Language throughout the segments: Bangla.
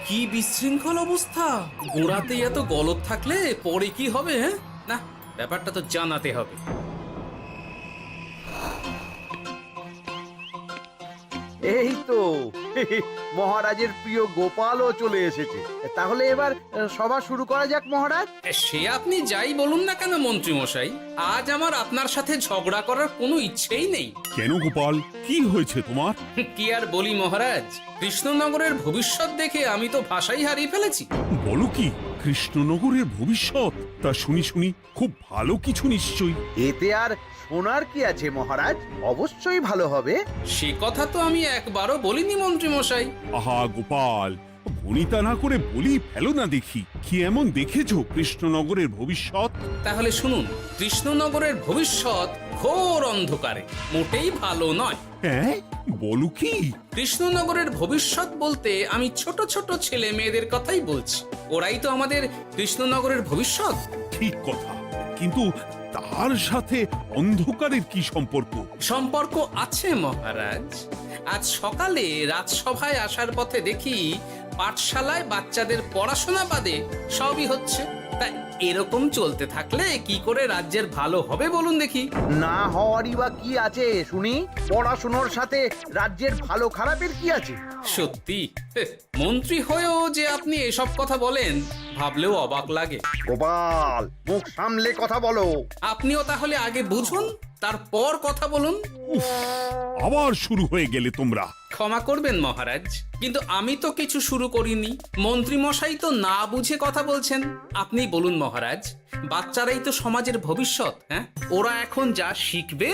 কি বিশৃঙ্খল অবস্থা! গোড়াতেই এত গলদ থাকলে পরে কি হবে? হ্যাঁ, না, ব্যাপারটা তো জানাতে হবে। এই তো মহারাজের প্রিয় গোপালও চলে এসেছে। তাহলে এবার সভা শুরু করা যাক মহারাজ। সে আপনি যাই বলুন না কেন মন্ত্রী মশাই, আজ আমার আপনার সাথে ঝগড়া করার কোনো ইচ্ছেই নেই। কেন গোপাল, কি হয়েছে তোমার? কি আর বলি মহারাজ, কৃষ্ণনগরের ভবিষ্যৎ দেখে আমি তো ভাষাই হারিয়ে ফেলেছি। বলো কি, কৃষ্ণনগরের ভবিষ্যৎ? তা শুনি খুব ভালো কিছু নিশ্চয়ই। এতে আর শোনার কি আছে মহারাজ, অবশ্যই ভালো হবে। সে কথা তো আমি একবারও বলিনি মন্ত্রী মশাই। আহা গোপাল, ভনিতা না করে বলি ফেলো না দেখি, কি এমন দেখেছো কৃষ্ণনগরের ভবিষ্যৎ? তাহলে শুনুন, কৃষ্ণনগরের ভবিষ্যৎ ঘোর অন্ধকারে, মোটেই ভালো নয়। হ্যাঁ, বলো কি? কৃষ্ণনগরের ভবিষ্যৎ বলতে আমি ছোট ছোট ছেলে মেয়েদের কথাই বলছি। ওরাই তো আমাদের কৃষ্ণনগরের ভবিষ্যৎ। ঠিক কথা, কিন্তু তার সাথে অন্ধকারের কি সম্পর্ক? সম্পর্ক আছে মহারাজ। আজ সকালে রাজসভায় আসার পথে দেখি পাঠশালায় বাচ্চাদের পড়াশোনা বাদে সবই হচ্ছে। তা এরকম চলতে থাকলে কি করে রাজ্যের ভালো হবে বলুন দেখি? না হওয়ারই বা কি আছে শুনি? পড়াশোনার সাথে রাজ্যের ভালো খারাপের কি আছে? সত্যি মন্ত্রী হয়েও যে আপনি এসব কথা বলেন, ভাবলেও অবাক লাগে। গোপাল, মুখ সামলে কথা বলো। আপনিও তাহলে আগে বুঝুন, তারপর কথা বলুন। আবার শুরু হয়ে গেলে তোমরা। ক্ষমা করবেন মহারাজ, কিন্তু আমি তো কিছু শুরু করিনি। মন্ত্রী মশাই তো না বুঝে কথা বলছেন। আপনি বলুন মহারাজ, বাচ্চারাই তো সমাজের ভবিষ্যৎ। হ্যাঁ, ওরা এখন যা শিখবে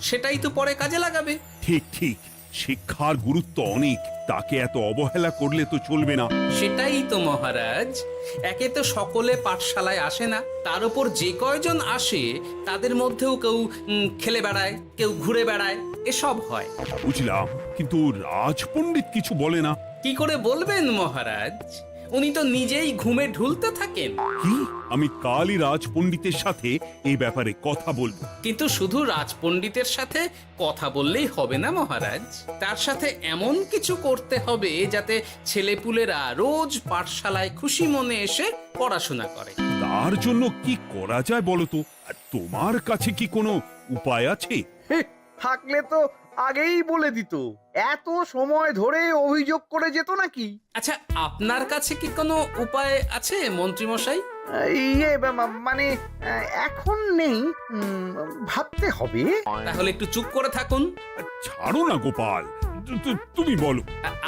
সেটাই তো পরে কাজে লাগাবে। ঠিক ঠিক, শিক্ষার গুরুত্ব অনেক, তাকে এত অবহেলা করলে তো চলবে না। সেটাই তো মহারাজ, একে তো সকলে পাঠশালায় আসে না, তার উপর যে কয়জন আসে তাদের মধ্যেও কেউ খেলে বেড়ায়, কেউ ঘুরে বেড়ায়, এসব হয়। বুঝলাম, কিন্তু রাজপণ্ডিত কিছু বলে না। কি করে বলবেন মহারাজ, উনি তো নিজেই ঘুমে ঢুলতে থাকেন। কি? আমি কালই রাজপণ্ডিতের সাথে এই ব্যাপারে কথা বলবো। কিন্তু শুধু রাজপণ্ডিতের সাথে কথা বললেই হবে না মহারাজ, তার সাথে এমন কিছু করতে হবে যাতে ছেলেপুলেরা রোজ পাঠশালায় খুশি মনে এসে পড়াশোনা করে। তার জন্য কি করা যায় বলো তো? আর তোমার কাছে কি কোনো উপায় আছে? থাকলে তো আগেই বলে দিত, এত সময় ধরে অভিযোগ করে যেত নাকি? আচ্ছা, আপনার কাছে কি কোনো উপায় আছে মন্ত্রী মশাই? মানে এখন নেই, ভাবতে হবে। তাহলে একটু চুপ করে থাকুন। ছাড়ো না গোপাল, তুমি বলো।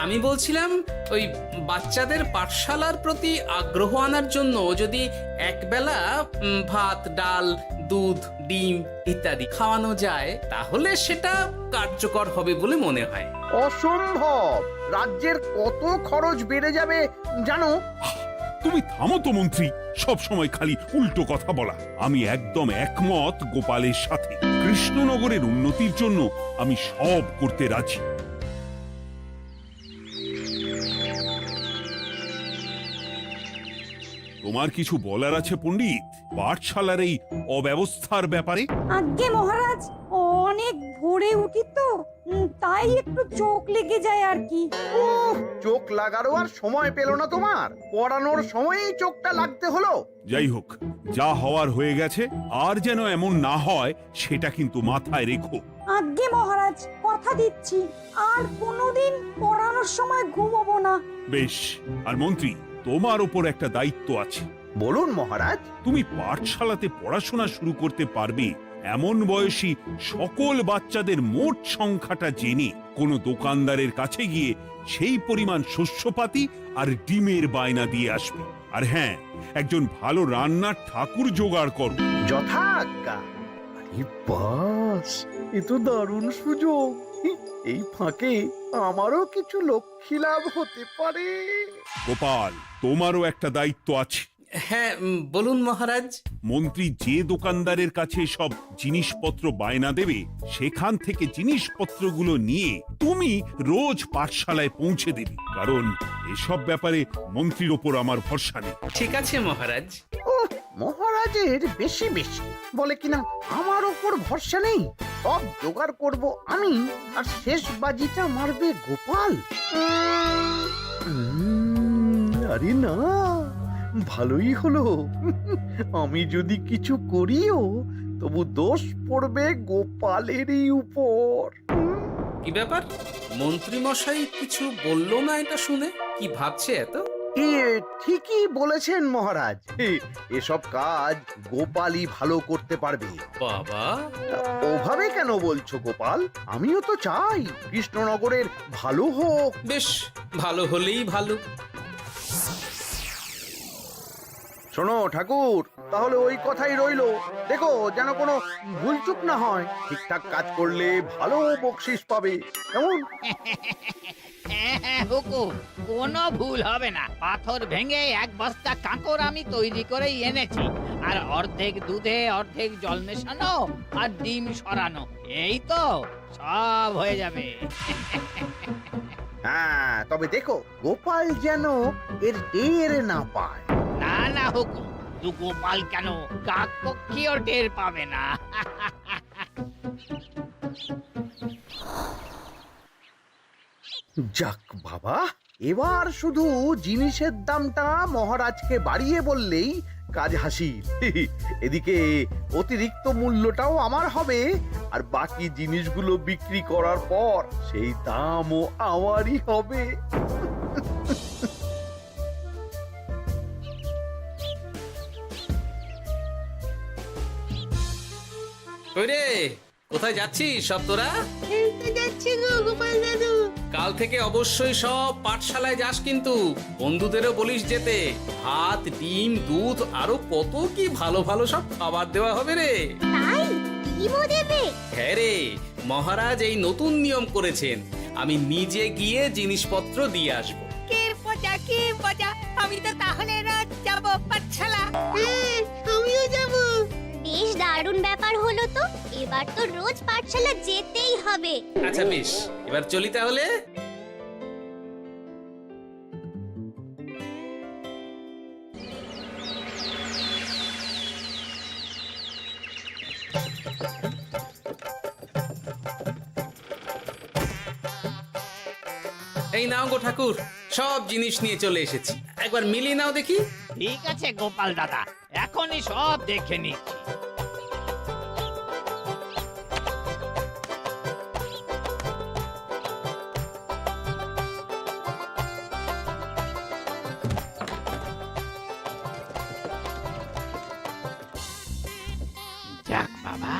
আমি বলছিলাম, ওই বাচ্চাদের পাঠশালার প্রতি আগ্রহ আনার জন্য যদি একবেলা ভাত, ডাল, দুধ, ডিম ইত্যাদি খাওয়ানো যায়, তাহলে সেটা কার্যকর হবে বলে মনে হয়। অসম্ভব! রাজ্যের কত খরচ বেড়ে যাবে জানো? তুমি থামো তো মন্ত্রী, সব সময় খালি উল্টো কথা বলা। আমি একদম একমত গোপালের সাথে। কৃষ্ণনগরের উন্নতির জন্য আমি সব করতে রাজি। তোমার কিছু বলার আছে পণ্ডিত, পাঠশালার এই অব্যবস্থার ব্যাপারে? আজ্ঞে মহারাজ, অনেক ভোরে উঠি তো, তাই একটু চোখ লেগে যায় আর কি। চোখ লাগারও আর সময় পেল না তোমার? পড়ানোর সময়ই চোখটা লাগতে হলো। যাই হোক, যা হওয়ার হয়ে গেছে, আর যেন এমন না হয় সেটা কিন্তু মাথায় রেখো। আজ্ঞে মহারাজ, কথা দিচ্ছি আর কোনোদিন পড়ানোর সময় ঘুমোবো না। বেশ, আর মন্ত্রী, তোমার উপর একটা দায়িত্ব আছে। বলুন মহারাজ। তুমি পাঠশালাতে পড়াশোনা শুরু করতে পারবে এমন বয়সী সকল বাচ্চাদের মোট সংখ্যাটা জেনে কোনো দোকানদারের কাছে গিয়ে সেই পরিমাণ শস্যপাতি আর ডিমের বায়না দিয়ে আসবে। আর হ্যাঁ, একজন ভালো রান্নার ঠাকুর জোগাড় করো। যথাজ্ঞা। আরে বাস, এ তো দারুণ সুযোগ। এই ফাঁকে আমারও কিছু লক্ষ্মী লাভ হতে পারে। গোপাল, তোমারও একটা দায়িত্ব আছে। হ্যাঁ, বলুন মহারাজ। মন্ত্রী যে দোকানদারের কাছে সব জিনিসপত্র বায়না দেবে, সেখান থেকে জিনিসপত্রগুলো নিয়ে তুমি রোজ পাঠশালায় পৌঁছে দেবে, কারণ এসব ব্যাপারে মন্ত্রীর ওপর আমার ভরসা নেই। ঠিক আছে মহারাজ। ও মহারাজের বেশি বেশি বলে কিনা আমার ওপর ভরসা নেই। সব জোগাড় করব আমি, আর শেষ বাজিটা মারবে গোপাল। আরে না, ভালোই হলো। আমি যদি কিছু করিও তবু দোষ পড়বে গোপালেরই উপর। কি ব্যাপার, মন্ত্রী মশাই কিছু বললো না এটা শুনে? কি ভাবছে এত? ঠিকই বলেছেন মহারাজ, এসব কাজ গোপালই ভালো করতে পারবে। বাবা, ওভাবে কেন বলছো গোপাল? আমিও তো চাই কৃষ্ণনগরের ভালো হোক। বেশ, ভালো হলেই ভালো। শোনো ঠাকুর, তাহলে ওই কথাই রইলো। দেখো যেন কোনো ভুলচুক না হয়। ঠিকঠাক কাজ করলে ভালো বকশিস পাবে, কেমন? হ্যাঁ হুকুম, কোনো ভুল হবে না। পাথর ভেঙে এক বস্তা কাঁকর আমি তৈরি করেই এনেছি, আর অর্ধেক দুধে অর্ধেক জল মেশানো আর ডিম সরানো, এই তো সব হয়ে যাবে। হ্যাঁ, তবে দেখো গোপাল যেন এর টের না পায়। না না হুকুম, দু গোপাল কেন, কাক পক্ষীও টের পাবে না। যাক বাবা, এবার শুধু জিনিসের দামটা মহারাজকে বাড়িয়ে বললেই কাজ হাসিল। এদিকে অতিরিক্ত মূল্যটাও আমার হবে, আর বাকি জিনিসগুলো বিক্রি করার পর সেই দামও আমারই হবে। কই রে, কোথায় যাচ্ছিস সব তোরা? কাল থেকে অবশ্যই সব পাঠশালায় যাস, কিন্তু বন্ধুদেরও বলিস যেতে। ভাত, ডিম, দুধ, আরো কত কি ভালো ভালো সব খাবার দেওয়া হবে রে। তাই ডিমও দেবে? হ্যাঁ রে, মহারাজ এই নতুন নিয়ম করেছেন। আমি নিজে গিয়ে জিনিসপত্র দিয়ে আসবো। কি মজা, আমি তো তাহলে রাত যাব পাঠশালা। আমিও যাব। বেশ দারুণ ব্যাপার হলো তো, এবার তো রোজ পাঠশালা যেতেই হবে। আচ্ছা বেশ, এবার চলি তাহলে। এই নাও গো ঠাকুর, সব জিনিস নিয়ে চলে এসেছি। একবার মিলিয়ে নাও দেখি। ঠিক আছে গোপাল দাদা, এখনই সব দেখে নিচ্ছি। যাক বাবা,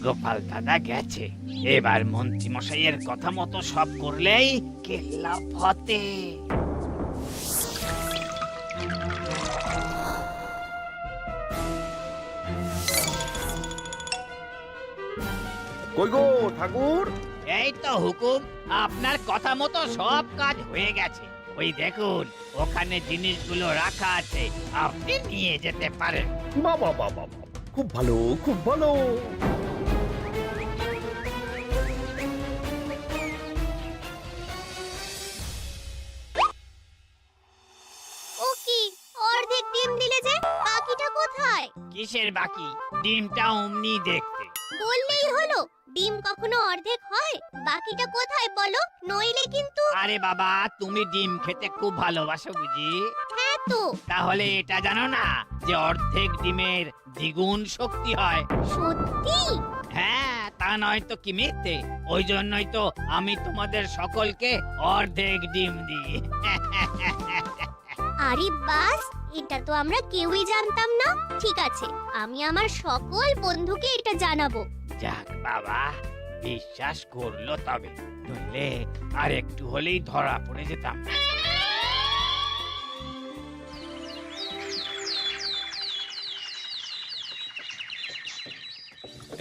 গোপাল দাদা গেছে। এবার মন্ত্রী মশাইয়ের কথা মতো সব করলেই কেল্লা ফতে। কই গো ঠাকুর? এই তো হুকুম, আপনার কথা মতো সব কাজ হয়ে গেছে। ওই দেখুন, ওখানে জিনিসগুলো রাখা আছে, আপনি নিয়ে যেতে পারেন। বাবা বাবা, খুব ভালো, খুব ভালো। ও কি, অর্ধেক ডিম দিলে যে, বাকিটা কোথায়? কিসের বাকি? ডিমটা অমনি দেখতে। বললেই হলো, ডিম কখনো অর্ধেক হয়? বাকিটা কোথায় বলো, নইলে কিন্তু। আরে বাবা, তুমি ডিম খেতে খুব ভালোবাসো বুঝি? হ্যাঁ তো। তাহলে এটা জানো না যে অর্ধেক ডিমের দ্বিগুণ শক্তি হয়? সত্যি? হ্যাঁ, তা নয় তো কি মিথ্যে? ওই জন্যই তো আমি তোমাদের সকলকে অর্ধেক ডিম দিই। আরে বাস, এটা তো আমরা কেউই জানতাম না। ঠিক আছে, আমি আমার সকল বন্ধুকে এটা জানাবো। যাক বাবা, বিশ্বাস করলো তবে, নইলে আর একটু হলেই ধরা পড়ে যেতাম।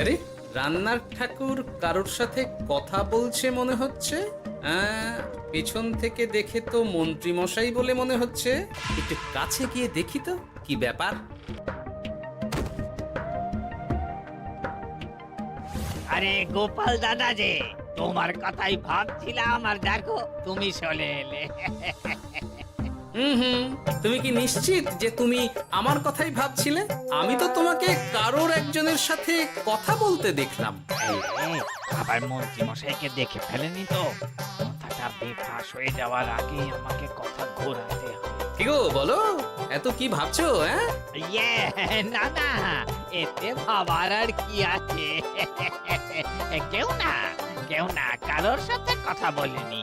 আরে, রান্নার ঠাকুর কারোর সাথে কথা বলছে মনে হচ্ছে। পেছন থেকে দেখে তো মন্ত্রী মশাই বলে মনে হচ্ছে। একটু কাছে গিয়ে দেখি তো কি ব্যাপার। আরে গোপাল দাদা যে, তোমার কথাই ভাবছিলাম, আর দেখো তুমি চলে এলে। হুম, তুমি কি নিশ্চিত যে তুমি আমার কথাই ভাবছিলে? আমি তো তোমাকে কারোর একজনের সাথে কথা বলতে দেখলাম। এই রে, আবার মন্ত্রী মশাইকে দেখে ফেলেনি তো? কথাটা বেফাঁস হয়ে যাওয়ার আগেই আমাকে কথা ঘোরাতে হবে। কি গো বলো, এত কি ভাবছো? হ্যাঁ, ইয়ে, না না, এতে ভাবার আর কি আছে? কেউ না কারোর সাথে কথা বলিনি।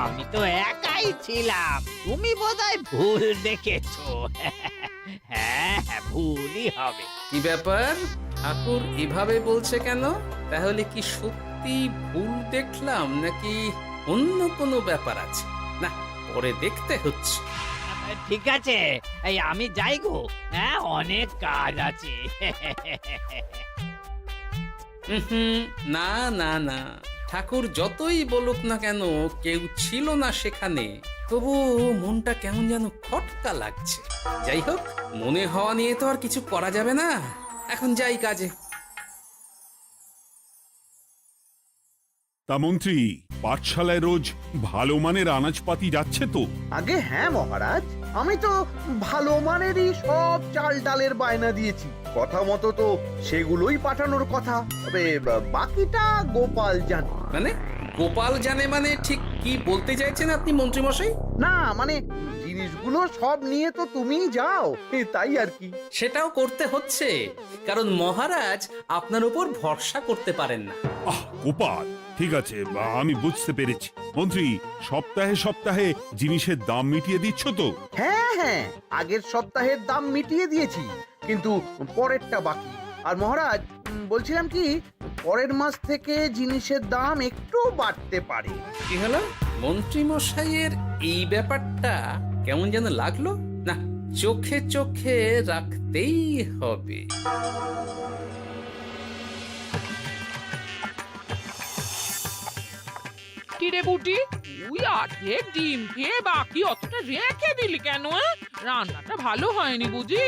আমি তো একাই ছিলাম। তুমি বোধহয় ভুল দেখেছো। হ্যাঁ, ভুলই হবে। কি ব্যাপার? ঠাকুর এভাবে বলছে কেন? তাহলে কি সত্যি ভুল দেখলাম নাকি অন্য কোনো ব্যাপার আছে? না, পরে দেখতে হচ্ছে। ঠিক আছে, এই আমি যাই গো। হ্যাঁ, অনেক কাজ আছে। হুম, না না না, ঠাকুর যতই বলুক না কেন কেউ ছিল না সেখানে, তবু মনটা কেমন যেন খটকা লাগছে। যাই হোক, মনে হওয়া নিয়ে তো আর কিছু করা যাবে না। এখন যাই কাজে। তা মন্ত্রী, পাঠশালায় রোজ ভালো মানের আনাজপাতি যাচ্ছে তো? আগে হ্যাঁ মহারাজ, আমি তো ভালো মানেরই সব চাল ডালের বায়না দিয়েছি। কথা মতো তো সেগুলোই পাঠানোর কথা। তবে বাকিটা গোপাল জানে। মানে গোপাল জানে মানে ঠিক কি বলতে চাইছেন আপনি মন্ত্রী মশাই? না মানে জিনিসগুলো সব নিয়ে তো তুমিই যাও, তাই আর কি। সেটাও করতে হচ্ছে, কারণ মহারাজ আপনার উপর ভরসা করতে পারেন না। গোপাল, ঠিক আছে, আমি বুঝতে পেরেছি। মন্ত্রী, সপ্তাহে সপ্তাহে জিনিসের দাম মিটিয়ে দিচ্ছ তো? হ্যাঁ, আগের সপ্তাহের দাম মিটিয়ে দিয়েছি, কিন্তু পরেরটা বাকি। আর মহারাজ, বলছিলাম কি, পরের মাস থেকে জিনিসের দাম একটু বাড়তে পারে। কি হলো? মন্ত্রী মশাইয়ের এই ব্যাপারটা কেমন যেন লাগলো না, চোখে চোখে রাখতেই হবে। কিরে বুটি, তুই অর্ধেক ডিম খেয়ে বাকি অতটা রেখে দিলি কেন? রান্নাটা ভালো হয়নি বুঝি?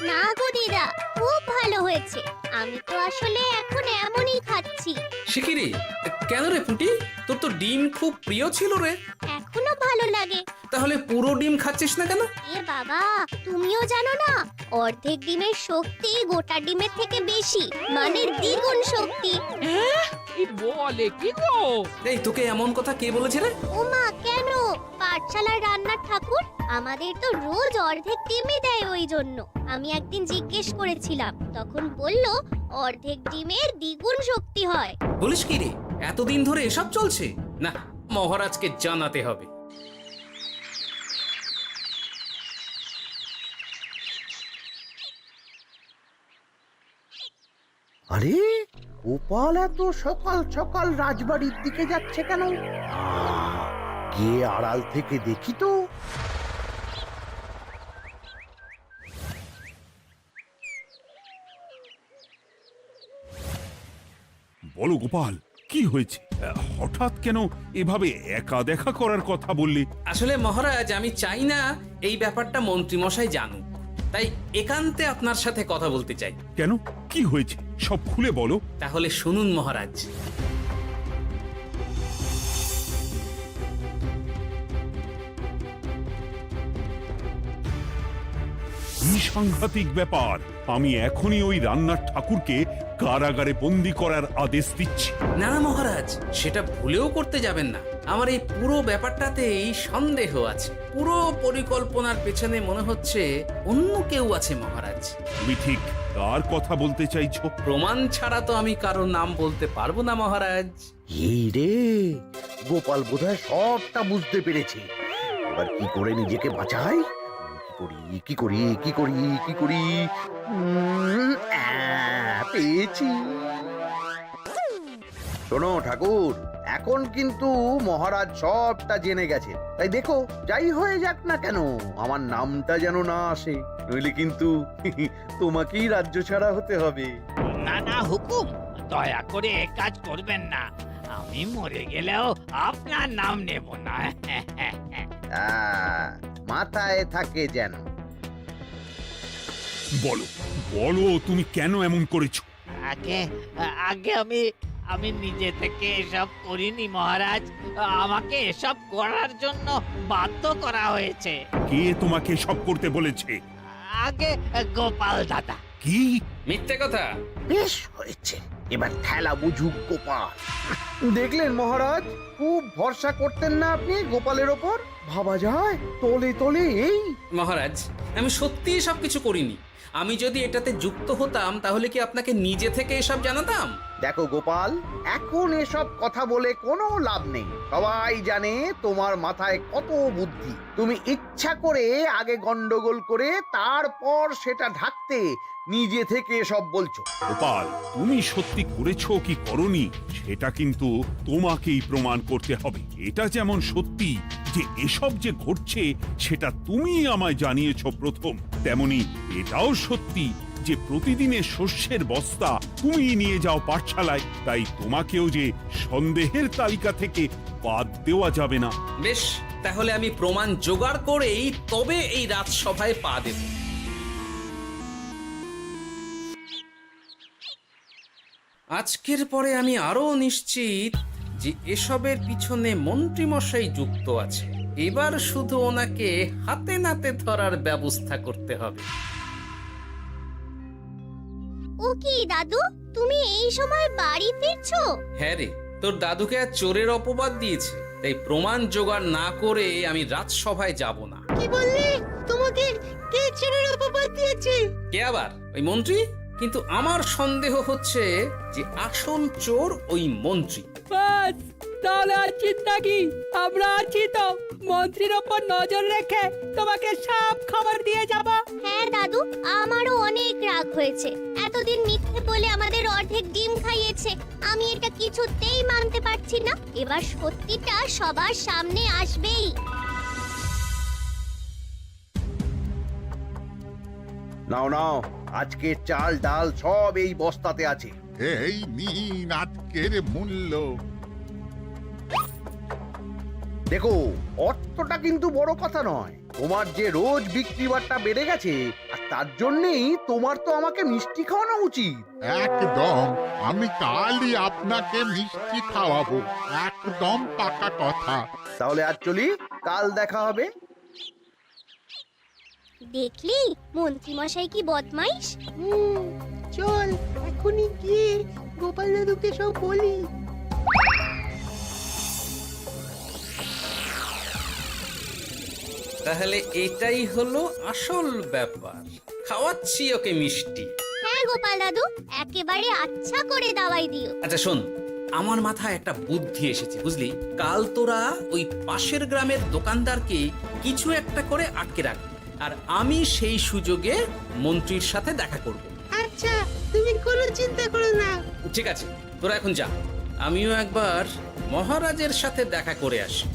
না গো দিদা, খুব ভালো হয়েছে। আমি তো আসলে এখন এমনই খাচ্ছি। শিখিরি, কেন রে পুটি? তোর তো ডিম খুব প্রিয় ছিল রে। এখনো ভালো লাগে। তাহলে পুরো ডিম খাচ্ছিস না কেন? এ বাবা, তুমিও জানো না, অর্ধেক ডিমের শক্তি গোটা ডিমের থেকে বেশি, মানে দ্বিগুণ শক্তি। এই বলে কি গো? এই, তোকে এমন কথা কে বলেছে রে? ওমা, কেন? পাঠশালার রান্নার ঠাকুর আমাদের তো রোজ অর্ধেক ডিমই দেয়, ওই জন্য আমি একদিন জিজ্ঞেস করেছিলাম, তখন বলল অর্ধেক ডিমের দ্বিগুণ শক্তি হয়। বলিস কি রে? এতদিন ধরে এসব চলছে? না, মহারাজকে জানাতে হবে। আরে গোপাল এত সকাল সকাল রাজবাড়ির দিকে যাচ্ছে কেন? গিয়ে আড়াল থেকে দেখি তো। বলো গোপাল, কি হয়েছে? হঠাৎ কেন এভাবে একা দেখা করার কথা বললে? আসলে মহারাজ, আমি চাই না এই ব্যাপারটা মন্ত্রী মশাই জানুক, তাই একান্তে আপনার সাথে কথা বলতে চাই। কেন, কি হয়েছে? সব খুলে বলো। তাহলে শুনুন মহারাজ। কি সাংঘাতিক ব্যাপার! আমি এখনই ওই রান্নার ঠাকুরকে কারাগারে বন্দি করার আদেশ দিচ্ছি। না না মহারাজ, সেটা ভুলেও করতে যাবেন না। আমার এই পুরো ব্যাপারটাতেই সন্দেহ আছে। পুরো পরিকল্পনার পেছনে মনে হচ্ছে অন্য কেউ আছে মহারাজ। তুমি ঠিক কার কথা বলতে চাইছো? প্রমাণ ছাড়া তো আমি কারো নাম বলতে পারবো না মহারাজ। এই রে, গোপাল বোধহয় সবটা বুঝতে পেরেছে। এবার কি করে নিজেকে বাঁচাই? কি করি? পেয়েছি। শোনো ঠাকুর, এখন কিন্তু মহারাজ সবটা জেনে গেছে, তাই দেখো যাই হয়ে যাক না কেন আমার নামটা যেন না আসে, নইলে কিন্তু তোমাকেই রাজ্য ছাড়া হতে হবে। না না হুকুম, দয়া করে এ কাজ করবেন না। আমি মরে গেলেও আপনার নাম নেব না। মাথায় থাকে যেন। বলো বলো, তুমি কেন এমন করেছো? আগে আগে আমি আমি নিজে থেকে এসব করিনি মহারাজ, আমাকে এসব করার জন্য বাধ্য করা হয়েছে। কে তোমাকে সব করতে বলেছে? আগে গোপাল দাদা। কি? মিথ্যে কথা। বেশ হয়েছে, এবার ঠেলা বুঝুক গোপাল। দেখলেন মহারাজ, খুব ভরসা করতেন না আপনি গোপালের ওপর? ভাবা যায় তলে তলে এই। মহারাজ, আমি সত্যিই সবকিছু করিনি। আমি যদি এটাতে যুক্ত হতাম তাহলে কি আপনাকে নিজে থেকে এসব জানাতাম? দেখো গোপাল, এখন এসব কথা বলে কোনো লাভ নেই। সবাই জানে তোমার মাথায় কত বুদ্ধি। তুমি ইচ্ছা করে আগে গন্ডগোল করে তারপর সেটা ঢাকতে নিজে থেকে সব বলছো। গোপাল, তুমি সত্যি করেছো কি করনি সেটা কিন্তু তোমাকেই প্রমাণ করতে হবে। এটা যেমন সত্যি যে এসব যে ঘটছে সেটা তুমি আমায় জানিয়েছো প্রথম, তেমনি এটাও সত্যি যে প্রতিদিনের শস্যের বস্তা তুমি নিয়ে যাও পাঠশালায়, তাই তোমাকেও যে সন্দেহের তালিকা থেকে বাদ দেওয়া যাবে না। বেশ, তাহলে আমি প্রমাণ জোগাড় করেই তবে এই রাজসভায় পা দেব। আজকের পরে আমি আরো নিশ্চিত যে এসবের পিছনে মন্ত্রীমশাই যুক্ত আছে। এবার শুধু ওনাকে হাতে নাতে ধরার ব্যবস্থা করতে হবে। ও কি দাদু, তুমি এই সময় বাড়ি ফিরছো? হ্যাঁ রে, তোর দাদুকে আর চোরের অপবাদ দিয়েছে, তাই প্রমাণ জোগাড় না করে আমি রাজসভায় যাব না। কি বললি? তোমাকে কে চোরের অপবাদ দিয়েছে? কে আবার? ওই মন্ত্রী। কিন্তু আমার সন্দেহ হচ্ছে যে আসল চোর ওই মন্ত্রী। বাস, তাহলে আর চিন্তা কি? আমরা আছি তো, মন্ত্রীর ওপর নজর রেখে তোমাকে সব খবর দিয়ে যাব। হ্যাঁ দাদু, আমারও অনেক রাগ হয়েছে। এতদিন মিথ্যে বলে আমাদের অর্ধেক ডিম খাইয়েছে। আমি এটা কিছুতেই মানতে পারছি না। এবার সত্যিটা সবার সামনে আসবেই। নাও নাও, আজকে চাল ডাল সব এই বস্তাতে আছে। এই নিন আজকের মূল্য। দেখো, অর্থটা কিন্তু বড় কথা নয়। তোমার যে রোজ বিক্রি বাট্টা বেড়ে গেছে, আর তার জন্যই তোমার তো আমাকে মিষ্টি খাওয়ানো উচিত। একদম, আমি কালই আপনাকে মিষ্টি খাওয়াবো, একদম পাকা কথা। তাহলে আজ চলি, কাল দেখা হবে। দেখলি মন্ত্রী মশাই কি বদমাইশ। চল এখনই গিয়ে গোপাল দাদুকে সব বলি। তাহলে এটাই হলো আসল ব্যাপার। খাওয়াচ্ছি ওকে মিষ্টি। হ্যাঁ গোপাল দাদু, একেবারে আচ্ছা করে দাওয়াই দিও। আচ্ছা শোন, আমার মাথায় একটা বুদ্ধি এসেছে, বুঝলি? কাল তোরা ওই পাশের গ্রামের দোকানদারকে কিছু একটা করে আটকে রাখ, আর আমি সেই সুযোগে মন্ত্রীর সাথে দেখা করব। আচ্ছা, তুমি কোনো চিন্তা করো না। ঠিক আছে, তোরা এখন যা, আমিও একবার মহারাজের সাথে দেখা করে আসি।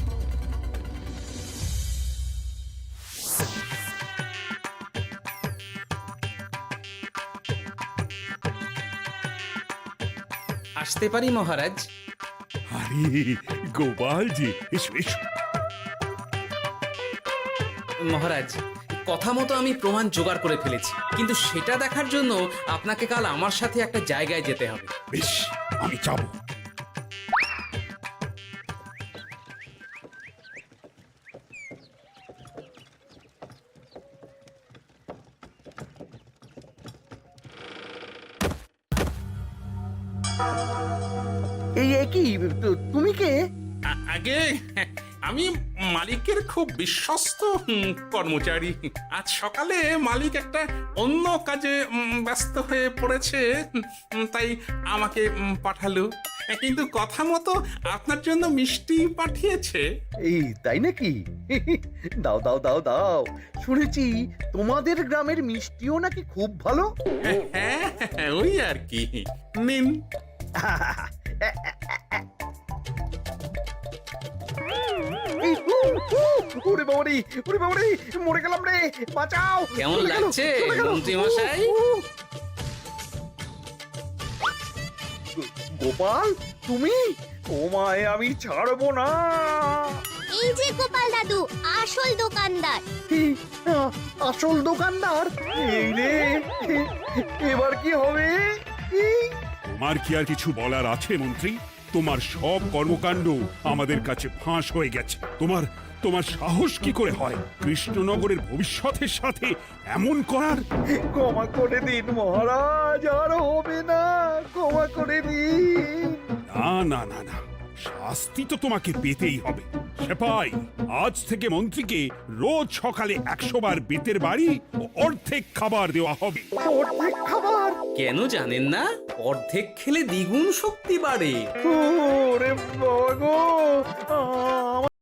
আসতে পারি মহারাজ? আরে গোপাল জি, এসো এসো। মহারাজ, কথা মতো আমি প্রমাণ জোগাড় করে ফেলেছি, কিন্তু সেটা দেখার জন্য আপনাকে কাল আমার সাথে একটা জায়গায় যেতে হবে। বেশ, আমি যাবো। এই কি, তুমি কে? আগে আমি মালিকের খুব বিশ্বস্ত কর্মচারী। আজ সকালে মালিক একটা অন্য কাজে ব্যস্ত হয়ে পড়েছে, তাই আমাকে পাঠালো। কিন্তু কথা মতো আপনার জন্য মিষ্টি পাঠিয়েছে। এই তাই নাকি? দাও দাও দাও দাও, শুনেছি তোমাদের গ্রামের মিষ্টিও নাকি খুব ভালো। হ্যাঁ, ওই আর কি। নিন। এই, ওরে বাবারে, ওরে বাবারে, মরে গেলাম রে, বাঁচাও। কেমন চলে গেল, লাগছে চলে গেল। মন্ত্রী মশাই? গোপাল, তুমি? ও মায়, আমি ছাড়বো না। এই যে গোপাল দাদু, আসল দোকানদার। এই, আসল দোকানদার? এই রে, এবার কি হবে? এই, আমার কি আর কিছু বলার আছে মন্ত্রী? তোমার সব কর্মকাণ্ড আমাদের কাছে ফাঁস হয়ে গেছে। তোমার সাহস কি করে হয় কৃষ্ণনগরের ভবিষ্যতের সাথে এমন করার? ক্ষমা করে দিন মহারাজ, আর হবে না, ক্ষমা করে দিন। না না না না, শাস্তি তো তোমাকে পেতেই হবে। সেপাই, আজ থেকে মন্ত্রীকে রোজ সকালে 100 বার বেতের বাড়ি ও অর্ধেক খাবার দেওয়া হবে। অর্ধেক খাবার? কেন জানেন না? অর্ধেক খেলে দ্বিগুণ শক্তি বাড়ে। ওরে বাবা গো,